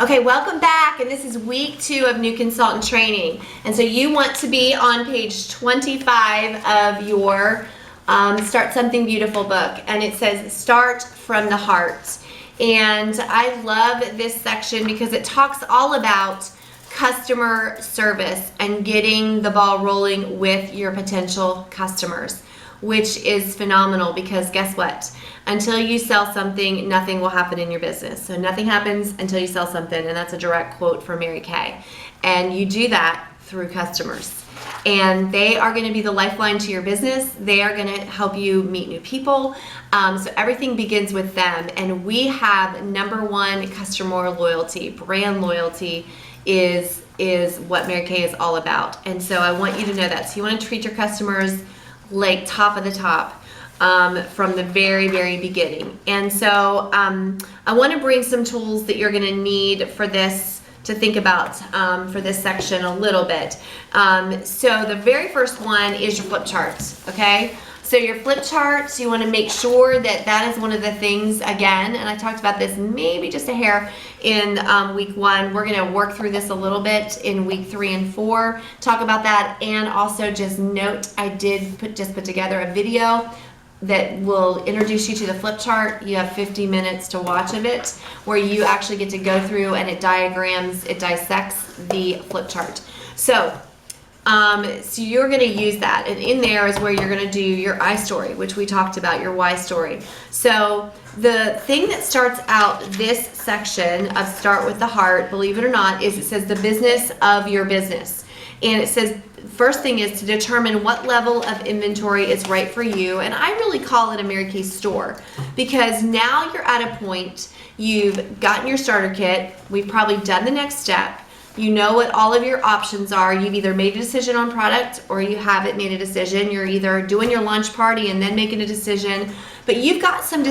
Okay, welcome back, and this is week 2 of New Consultant Training. And so you want to be on page 25 of your Start Something Beautiful book, and it says Start from the Heart. And I love this section because it talks all about customer service and getting the ball rolling with your potential customers, which is phenomenal because guess what? Until you sell something, nothing will happen in your business. So nothing happens until you sell something, and that's a direct quote from Mary Kay. And you do that through customers. And they are going to be the lifeline to your business. They are going to help you meet new people. So everything begins with them. And we have #1 customer loyalty. Brand loyalty is what Mary Kay is all about. And so I want you to know that. So you want to treat your customers like top of the top. From the very, very beginning. And so I want to bring some tools that you're going to need for this to think about for this section a little bit. So the very first one is your flip charts, okay? So your flip charts, you want to make sure that that is one of the things, again, and I talked about this maybe just a hair in week 1. We're going to work through this a little bit in week 3 and 4, talk about that, and also just note I did put together a video that will introduce you to the flip chart. You have 50 minutes to watch of it, where you actually get to go through and it dissects the flip chart. So you're going to use that, and in there is where you're going to do your I story, which we talked about, your why story. So the thing that starts out this section of Start with the Heart, believe it or not, is it says the business of your business. And it says first thing is to determine what level of inventory is right for you. And I really call it a Mary Kay store, because now you're at a point, you've gotten your starter kit, we've probably done the next step, you know what all of your options are, you've either made a decision on product or you haven't made a decision, you're either doing your lunch party and then making a decision, but you've got some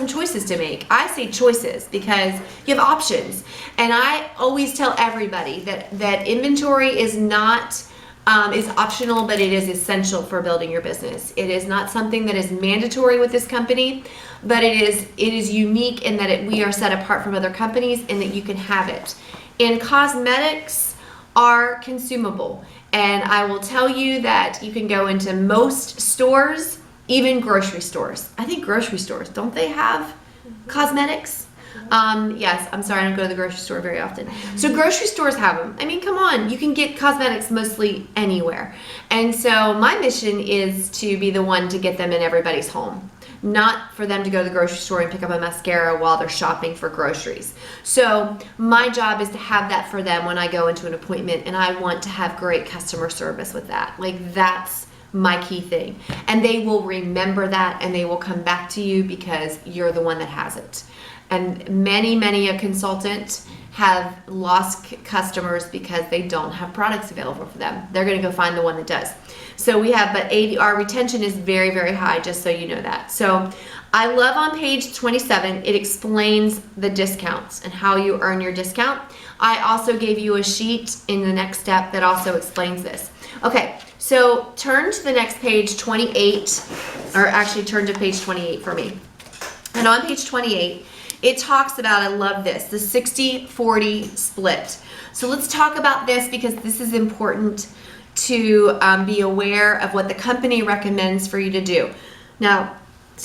choices to make. I say choices because you have options. And I always tell everybody that inventory is not is optional, but it is essential for building your business. It is not something that is mandatory with this company, but it is unique in that we are set apart from other companies and that you can have it. And cosmetics are consumable. And I will tell you that you can go into most stores, even grocery stores. I think grocery stores, don't they have cosmetics? Yes, I'm sorry, I don't go to the grocery store very often. So grocery stores have them. I mean, come on, you can get cosmetics mostly anywhere. And so my mission is to be the one to get them in everybody's home, not for them to go to the grocery store and pick up a mascara while they're shopping for groceries. So my job is to have that for them when I go into an appointment, and I want to have great customer service with that. Like, that's my key thing. And they will remember that, and they will come back to you because you're the one that has it. And many a consultant have lost customers because they don't have products available for them. They're going to go find the one that does. So we have, but our retention is very, very high, just so you know that. So I love on page 27, it explains the discounts and how you earn your discount. I also gave you a sheet in the next step that also explains this. Okay, so turn to the next page, 28, or actually turn to page 28 for me. And on page 28, it talks about, I love this, the 60-40 split. So let's talk about this because this is important to be aware of what the company recommends for you to do. Now,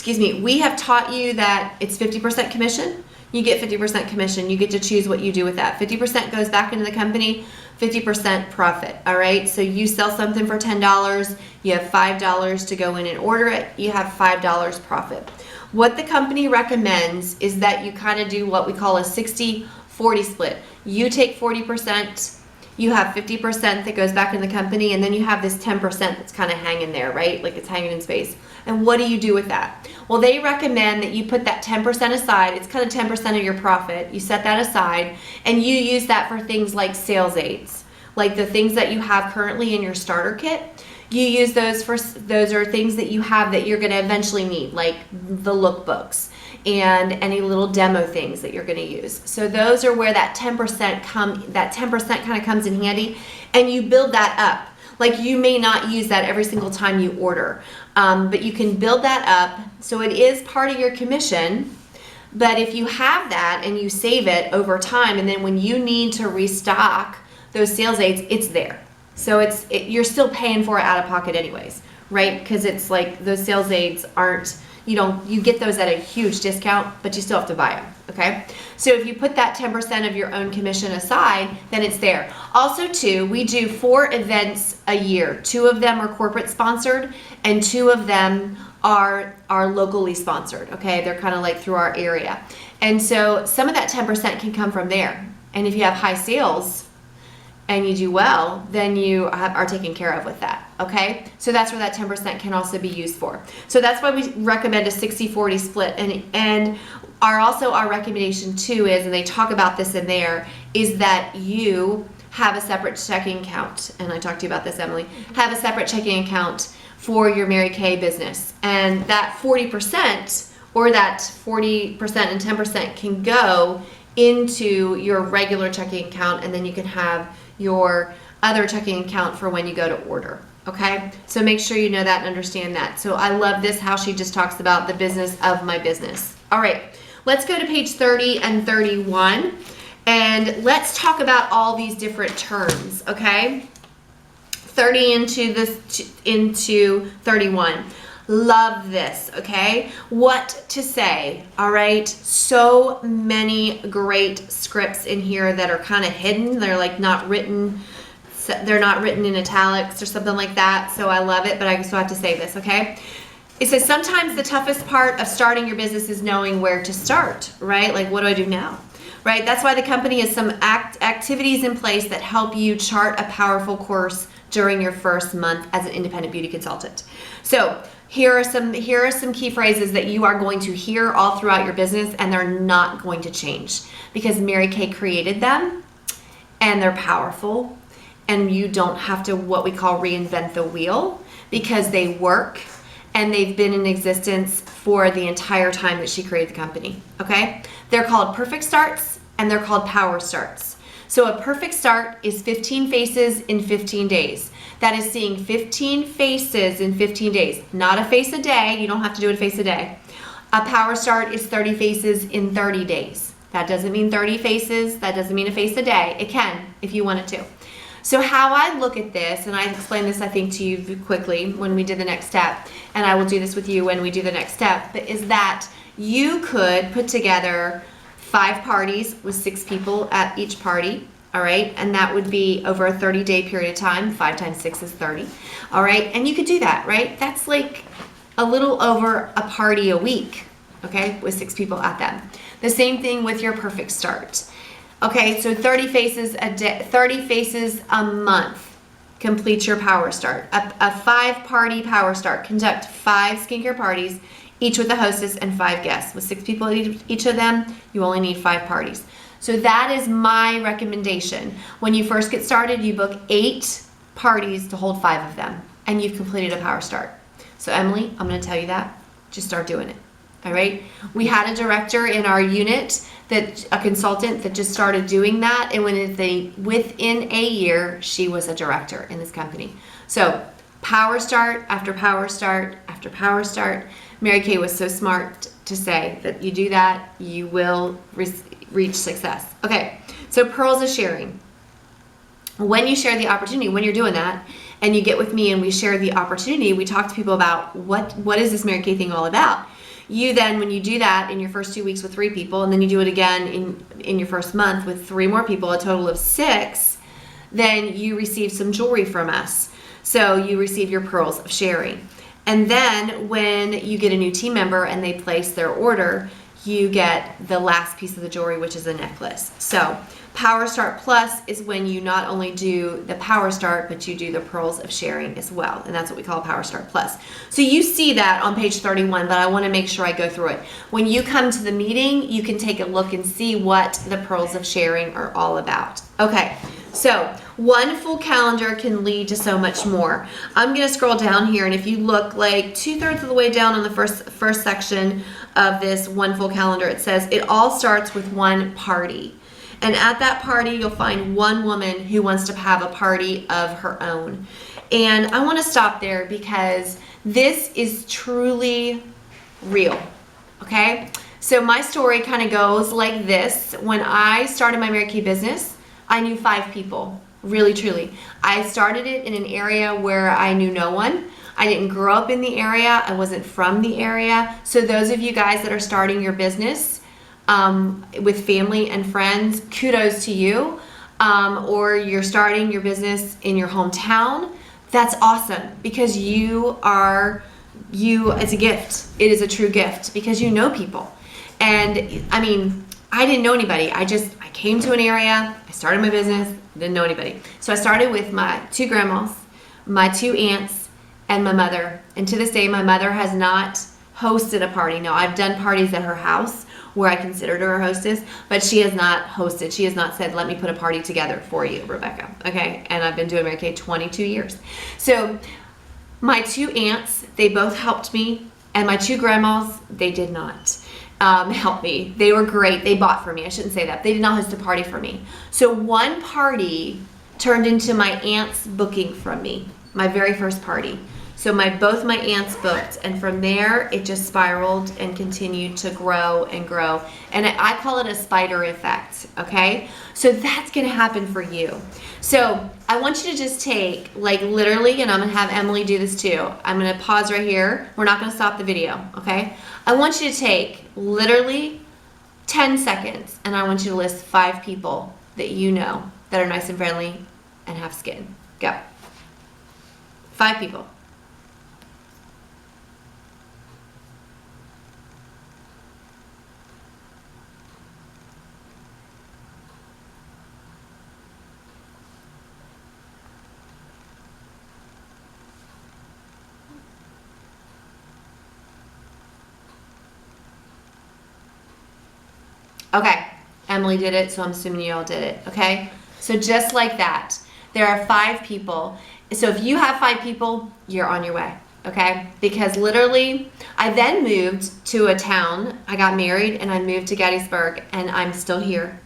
we have taught you that it's 50% commission. You get 50% commission. You get to choose what you do with that. 50% goes back into the company, 50% profit, all right? So you sell something for $10, you have $5 to go in and order it, you have $5 profit. What the company recommends is that you kind of do what we call a 60-40 split. You take 40%, you have 50% that goes back in the company, and then you have this 10% that's kind of hanging there, right? Like it's hanging in space. And what do you do with that? Well, they recommend that you put that 10% aside. It's kind of 10% of your profit. You set that aside, and you use that for things like sales aids, like the things that you have currently in your starter kit. You use those are things that you have that you're going to eventually need, like the lookbooks and any little demo things that you're going to use. So those are where that 10% kind of comes in handy, and you build that up. Like, you may not use that every single time you order, but you can build that up. So it is part of your commission, But if you have that and you save it over time, and then when you need to restock those sales aids, it's there. So you're still paying for it out of pocket anyways, right? Because it's like those sales aids aren't, you get those at a huge discount, but you still have to buy them, okay? So if you put that 10% of your own commission aside, then it's there. Also too, we do 4 events a year. 2 of them are corporate sponsored and 2 of them are locally sponsored, okay? They're kind of like through our area. And so some of that 10% can come from there. And if you have high sales and you do well, then you are taken care of with that, okay? So that's where that 10% can also be used for. So that's why we recommend a 60-40 split. And our recommendation too is, and they talk about this in there, is that you have a separate checking account. And I talked to you about this, Emily. Have a separate checking account for your Mary Kay business. And that 40% or that 40% and 10% can go into your regular checking account, and then you can have your other checking account for when you go to order, okay? So make sure you know that and understand that. So I love this, how she just talks about the business of my business. All right, let's go to page 30 and 31, and let's talk about all these different terms, okay? 30 into 31. Love this, okay? What to say, all right? So many great scripts in here that are kind of hidden. They're like not written, they're not written in italics or something like that. So I love it, but I still have to say this, okay? It says sometimes the toughest part of starting your business is knowing where to start, right? Like, what do I do now? Right? That's why the company has some activities in place that help you chart a powerful course during your first month as an independent beauty consultant. So here are some key phrases that you are going to hear all throughout your business, and they're not going to change because Mary Kay created them and they're powerful, and you don't have to what we call reinvent the wheel because they work and they've been in existence for the entire time that she created the company, okay? They're called perfect starts and they're called power starts. So a perfect start is 15 faces in 15 days. That is seeing 15 faces in 15 days. Not a face a day. You don't have to do it a face a day. A power start is 30 faces in 30 days. That doesn't mean 30 faces. That doesn't mean a face a day. It can if you want it to. So how I look at this, and I explained this I think to you quickly when we did the next step, and I will do this with you when we do the next step, but is that you could put together 5 parties with 6 people at each party, all right? And that would be over a 30-day period of time. 5 times 6 is 30, all right? And you could do that, right? That's like a little over a party a week, okay, with 6 people at them. The same thing with your perfect start. Okay, so 30 faces a day, 30 faces a month. Complete your power start. A 5-party power start. Conduct 5 skincare parties, each with a hostess and 5 guests. With 6 people at each of them, you only need 5 parties. So that is my recommendation. When you first get started, you book 8 parties to hold 5 of them, and you've completed a power start. So Emily, I'm going to tell you that. Just start doing it. All right. We had a director in our unit, a consultant that just started doing that, and within a year, she was a director in this company. So power start after power start after power start. Mary Kay was so smart to say that you do that, you will reach success. Okay. So pearls of sharing. When you share the opportunity, when you're doing that, and you get with me and we share the opportunity, we talk to people about what is this Mary Kay thing all about. You then, when you do that in your first 2 weeks with 3 people, and then you do it again in your first month with 3 more people, a total of 6, then you receive some jewelry from us. So you receive your pearls of sharing. And then when you get a new team member and they place their order, you get the last piece of the jewelry, which is a necklace. So Power Start Plus is when you not only do the Power Start, but you do the pearls of sharing as well. And that's what we call Power Start Plus. So you see that on page 31, but I want to make sure I go through it. When you come to the meeting, you can take a look and see what the pearls of sharing are all about. Okay, so one full calendar can lead to so much more. I'm going to scroll down here, and if you look like 2/3 of the way down on the first section of this one full calendar, it says it all starts with one party. And at that party, you'll find one woman who wants to have a party of her own. And I want to stop there because this is truly real, okay? So my story kind of goes like this. When I started my Mary Kay business, I knew 5 people, really truly. I started it in an area where I knew no one. I didn't grow up in the area. I wasn't from the area. So those of you guys that are starting your business with family and friends, kudos to you. Or you're starting your business in your hometown, that's awesome, because it's a gift. It is a true gift because you know people. And I mean, I didn't know anybody. I came to an area, I started my business, didn't know anybody. So I started with my 2 grandmas, my 2 aunts, and my mother. And to this day, my mother has not hosted a party. Now, I've done parties at her house where I considered her a hostess, but she has not hosted. She has not said, let me put a party together for you, Rebecca. Okay? And I've been doing Mary Kay 22 years. So my 2 aunts, they both helped me, and my 2 grandmas, they did not help me. They were great. They bought for me. I shouldn't say that. They did not host a party for me. So one party turned into my aunt's booking from me, my very first party. So both my aunts booked, and from there it just spiraled and continued to grow and grow. And I call it a spider effect, okay? So that's gonna happen for you. So I want you to just take, like literally, and I'm gonna have Emily do this too. I'm gonna pause right here. We're not gonna stop the video, okay? I want you to take literally 10 seconds, and I want you to list 5 people that you know that are nice and friendly and have skin. Go. 5 people. Okay, Emily did it, so I'm assuming you all did it, okay? So just like that, there are 5 people. So if you have 5 people, you're on your way, okay? Because literally, I then moved to a town. I got married and I moved to Gettysburg, and I'm still here.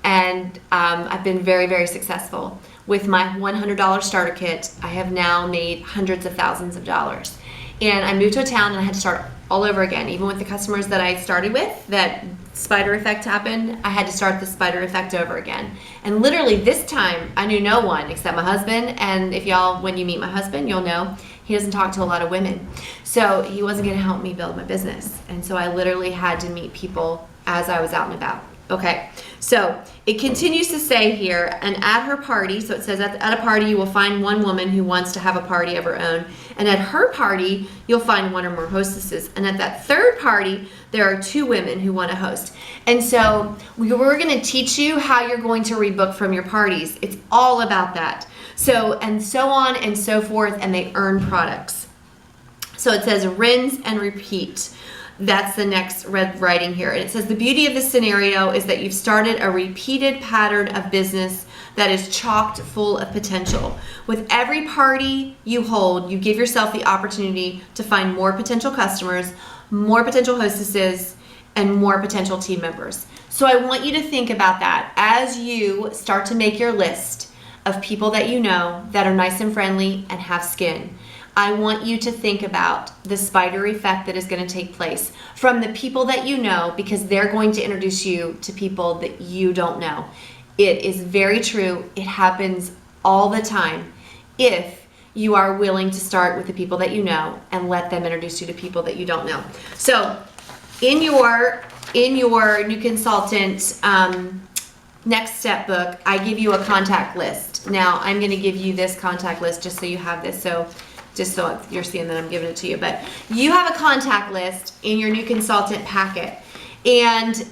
And I've been very, very successful. With my $100 starter kit, I have now made hundreds of thousands of dollars. And I moved to a town and I had to start all over again. Even with the customers that I started with, that spider effect happened, I had to start the spider effect over again. And literally this time, I knew no one except my husband. And if y'all, when you meet my husband, you'll know he doesn't talk to a lot of women. So he wasn't gonna help me build my business. And so I literally had to meet people as I was out and about. Okay, so it continues to say here, and at her party, so it says at a party you will find one woman who wants to have a party of her own, and at her party you'll find 1 or more hostesses, and at that third party there are 2 women who want to host. And so we're going to teach you how you're going to rebook from your parties. It's all about that. So and so on and so forth, and they earn products. So it says rinse and repeat. That's the next red writing here. And it says the beauty of this scenario is that you've started a repeated pattern of business that is chocked full of potential. With every party you hold, you give yourself the opportunity to find more potential customers, more potential hostesses, and more potential team members. So I want you to think about that as you start to make your list of people that you know that are nice and friendly and have skin. I want you to think about the spider effect that is going to take place from the people that you know, because they're going to introduce you to people that you don't know. It is very true. It happens all the time if you are willing to start with the people that you know and let them introduce you to people that you don't know. So in your new consultant next step book, I give you a contact list. Now I'm going to give you this contact list just so you have this. So just so you're seeing that I'm giving it to you. But you have a contact list in your new consultant packet. And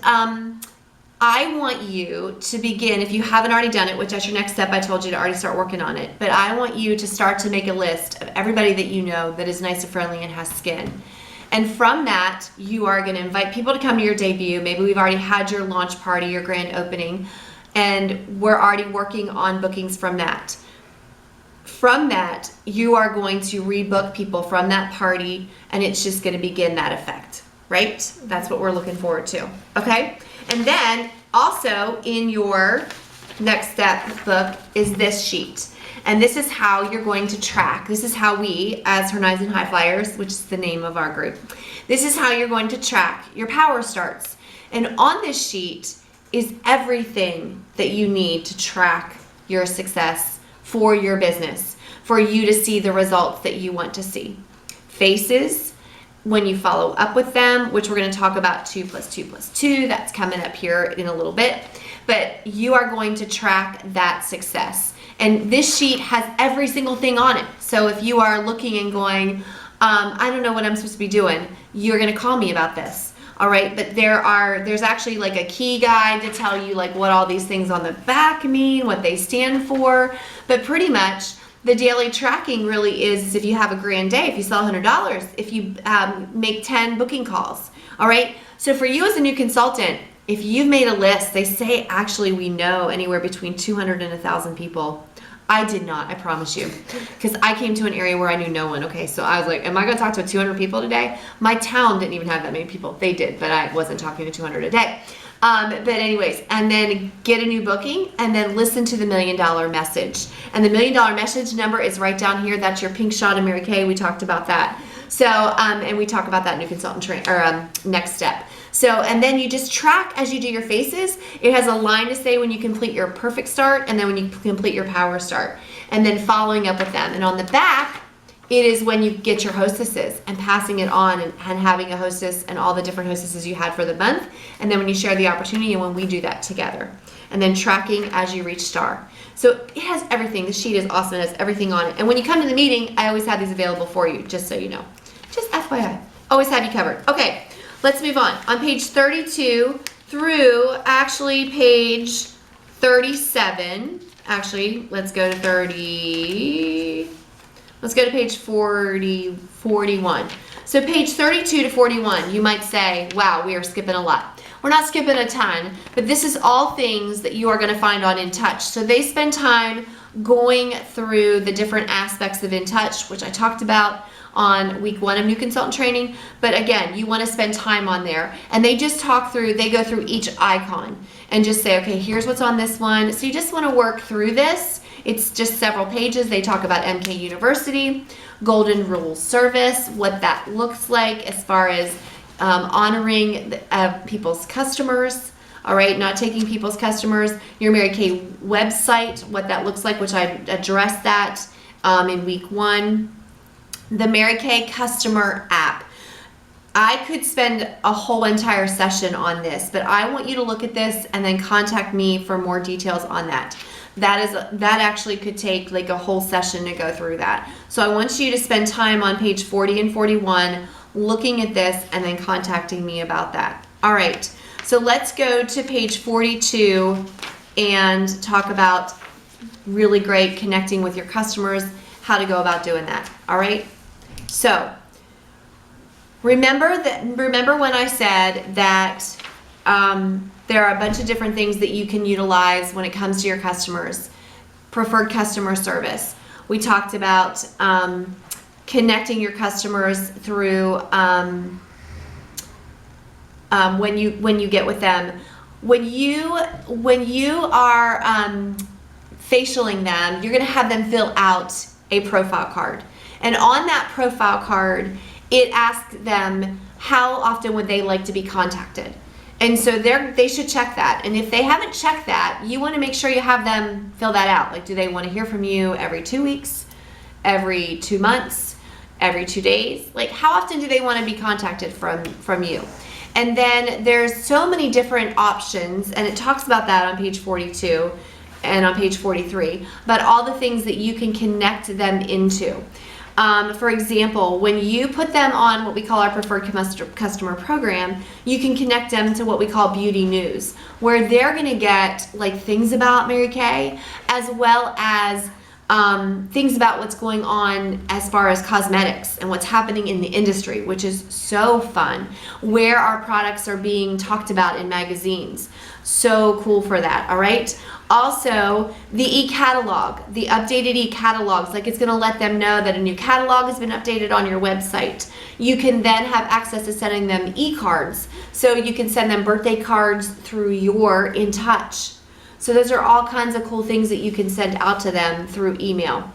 I want you to begin, if you haven't already done it, which that's your next step, I told you to already start working on it. But I want you to start to make a list of everybody that you know that is nice and friendly and has skin. And from that, you are going to invite people to come to your debut. Maybe we've already had your launch party, your grand opening, and we're already working on bookings from that. From that, you are going to rebook people from that party, and it's just going to begin that effect, right? That's what we're looking forward to, okay? And then also in your next step book is this sheet. And this is how you're going to track. This is how we, as Horizon High Flyers, which is the name of our group, this is how you're going to track your power starts. And on this sheet is everything that you need to track your success for your business, for you to see the results that you want to see. Faces, when you follow up with them, which we're going to talk about 2 + 2 + 2, that's coming up here in a little bit, but you are going to track that success. And this sheet has every single thing on it. So if you are looking and going, I don't know what I'm supposed to be doing, you're going to call me about this. All right, but there's actually like a key guide to tell you like what all these things on the back mean, what they stand for, but pretty much the daily tracking really is if you have a grand day, if you sell $100, if you make 10 booking calls. All right, so for you as a new consultant, if you've made a list, they say actually we know anywhere between 200 and 1,000 people. I did not, I promise you, because I came to an area where I knew no one. Okay, so I was like, am I going to talk to 200 people today? My town didn't even have that many people. They did, but I wasn't talking to 200 a day. But anyways, and then get a new booking and then listen to the $1 million message. And the $1 million message number is right down here. That's your pink shot of Mary Kay. We talked about that. So, and we talk about that new consultant next step. So, and then you just track as you do your faces. It has a line to say when you complete your perfect start and then when you complete your power start. And then following up with them. And on the back, it is when you get your hostesses and passing it on and having a hostess and all the different hostesses you had for the month. And then when you share the opportunity and when we do that together. And then tracking as you reach star. So it has everything. The sheet is awesome. It has everything on it. And when you come to the meeting, I always have these available for you, just so you know. Just FYI. Always have you covered. Okay, let's move on. On page 32 through actually page 37. Actually, let's go to 30. Let's go to page 41. So page 32 to 41, you might say, wow, we are skipping a lot. We're not skipping a ton, but this is all things that you are going to find on InTouch. So they spend time going through the different aspects of InTouch, which I talked about on week 1 of new consultant training. But again, you want to spend time on there. And they just they go through each icon and just say, okay, here's what's on this one. So you just want to work through this. It's just several pages. They talk about MK University, Golden Rule Service, what that looks like as far as honoring people's customers, all right, not taking people's customers, your Mary Kay website, what that looks like, which I addressed that in week 1. The Mary Kay customer app. I could spend a whole entire session on this, but I want you to look at this and then contact me for more details on that. That actually could take like a whole session to go through that. So I want you to spend time on page 40 and 41 looking at this and then contacting me about that. All right, so let's go to page 42 and talk about really great connecting with your customers, how to go about doing that. All right, so remember when I said that there are a bunch of different things that you can utilize when it comes to your customers. Preferred customer service. We talked about connecting your customers through when you get with them. When you are facialing them, you're going to have them fill out a profile card. And on that profile card, it asks them how often would they like to be contacted. And so they should check that. And if they haven't checked that, you want to make sure you have them fill that out. Like, do they want to hear from you every 2 weeks, every 2 months, every 2 days? Like, how often do they want to be contacted from you? And then there's so many different options, and it talks about that on page 42 and on page 43, about all the things that you can connect them into. For example, when you put them on what we call our preferred customer program, you can connect them to what we call beauty news, where they're going to get like things about Mary Kay, as well as things about what's going on as far as cosmetics and what's happening in the industry, which is so fun, where our products are being talked about in magazines. So cool for that, all right? Also, the e-catalog, the updated e-catalogs, like it's gonna let them know that a new catalog has been updated on your website. You can then have access to sending them e-cards. So you can send them birthday cards through your InTouch. So those are all kinds of cool things that you can send out to them through email.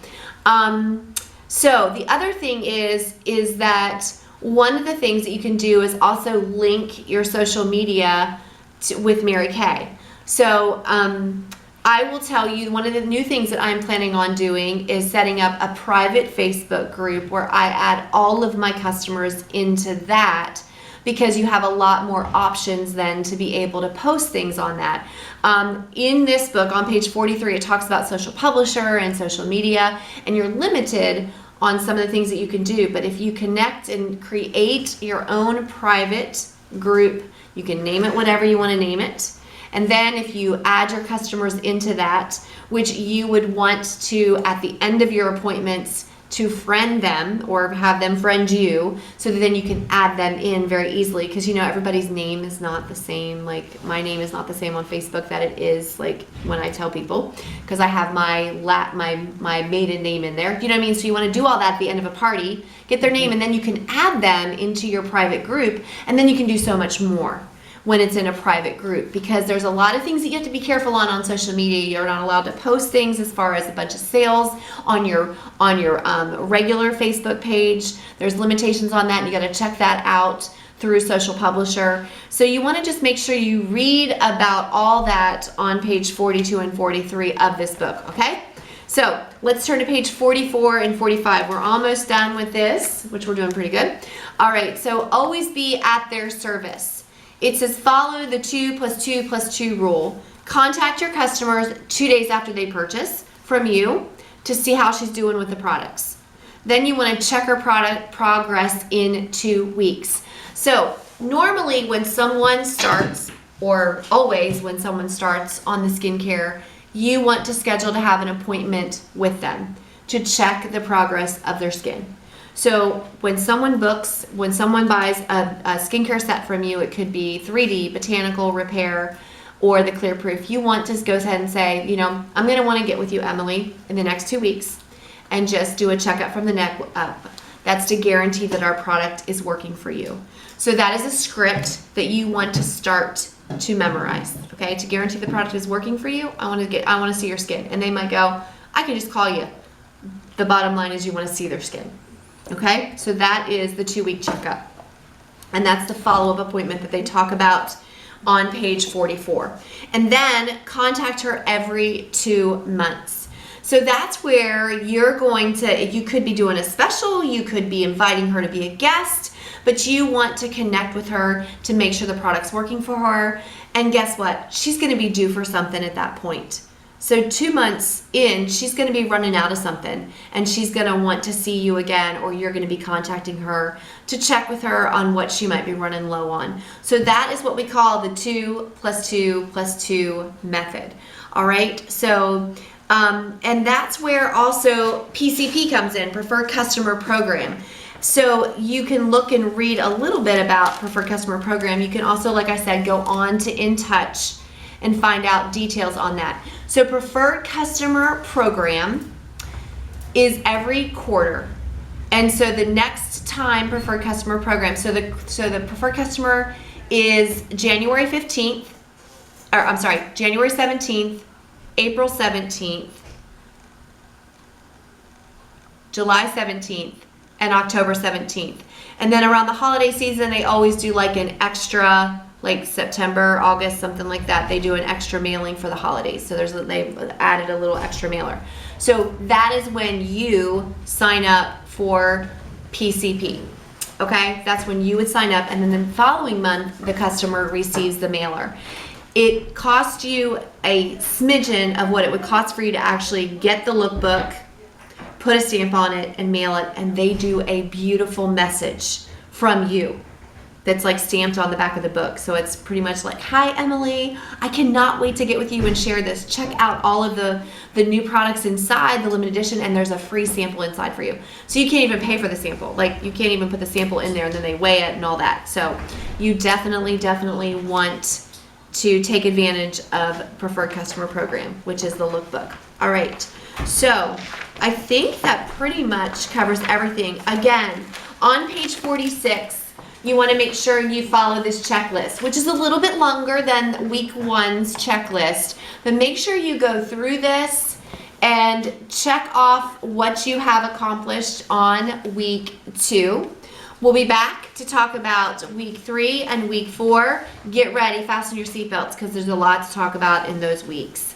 So the other thing is that one of the things that you can do is also link your social media with Mary Kay. So I will tell you, one of the new things that I'm planning on doing is setting up a private Facebook group where I add all of my customers into that, because you have a lot more options then to be able to post things on that. In this book, on page 43, it talks about social publisher and social media, and you're limited on some of the things that you can do. But if you connect and create your own private group, you can name it whatever you want to name it. And then if you add your customers into that, which you would want to, at the end of your appointments, to friend them or have them friend you, so that then you can add them in very easily, because you know everybody's name is not the same. Like my name is not the same on Facebook that it is like when I tell people, because I have my maiden name in there. You know what I mean? So you want to do all that at the end of a party, get their name, and then you can add them into your private group, and then you can do so much more when it's in a private group, because there's a lot of things that you have to be careful on social media. You're not allowed to post things as far as a bunch of sales on your regular Facebook page. There's limitations on that, and you got to check that out through Social Publisher. So you want to just make sure you read about all that on page 42 and 43 of this book, okay? So let's turn to page 44 and 45. We're almost done with this, which we're doing pretty good. All right, so always be at their service. It says follow the 2 + 2 + 2 rule. Contact your customers 2 days after they purchase from you to see how she's doing with the products. Then you want to check her product progress in 2 weeks. So normally when someone starts, or always when someone starts on the skincare, you want to schedule to have an appointment with them to check the progress of their skin. So when someone buys a skincare set from you, it could be 3D, Botanical, Repair, or the Clear Proof. You want to go ahead and say, you know, I'm going to want to get with you, Emily, in the next 2 weeks and just do a checkup from the neck up. That's to guarantee that our product is working for you. So that is a script that you want to start to memorize, okay? To guarantee the product is working for you, I want to see your skin. And they might go, I can just call you. The bottom line is you want to see their skin. Okay, so that is the 2-week checkup. And that's the follow-up appointment that they talk about on page 44. And then contact her every 2 months. So that's where you're going to, you could be doing a special, you could be inviting her to be a guest, but you want to connect with her to make sure the product's working for her. And guess what? She's going to be due for something at that point. So 2 months in, she's going to be running out of something, and she's going to want to see you again, or you're going to be contacting her to check with her on what she might be running low on. So that is what we call the 2 + 2 + 2 method. All right. So, and that's where also PCP comes in, Preferred Customer Program. So you can look and read a little bit about Preferred Customer Program. You can also, like I said, go on to In Touch and find out details on that. So Preferred Customer Program is every quarter. And so the next time Preferred Customer Program, so the Preferred Customer is January 15th, or I'm sorry, January 17th, April 17th, July 17th, and October 17th. And then around the holiday season, they always do like an extra, like September, August, something like that. They do an extra mailing for the holidays. So they've added a little extra mailer. So that is when you sign up for PCP. Okay, that's when you would sign up, and then the following month the customer receives the mailer. It costs you a smidgen of what it would cost for you to actually get the lookbook, put a stamp on it, and mail it, and they do a beautiful message from you that's like stamped on the back of the book. So it's pretty much like, hi Emily, I cannot wait to get with you and share this. Check out all of the new products inside the limited edition, and there's a free sample inside for you. So you can't even pay for the sample. Like you can't even put the sample in there, and then they weigh it and all that. So you definitely want to take advantage of Preferred Customer Program, which is the lookbook. All right, so I think that pretty much covers everything. Again, on page 46, you want to make sure you follow this checklist, which is a little bit longer than week 1's checklist, but make sure you go through this and check off what you have accomplished on week 2. We'll be back to talk about week 3 and week 4. Get ready, fasten your seatbelts, because there's a lot to talk about in those weeks.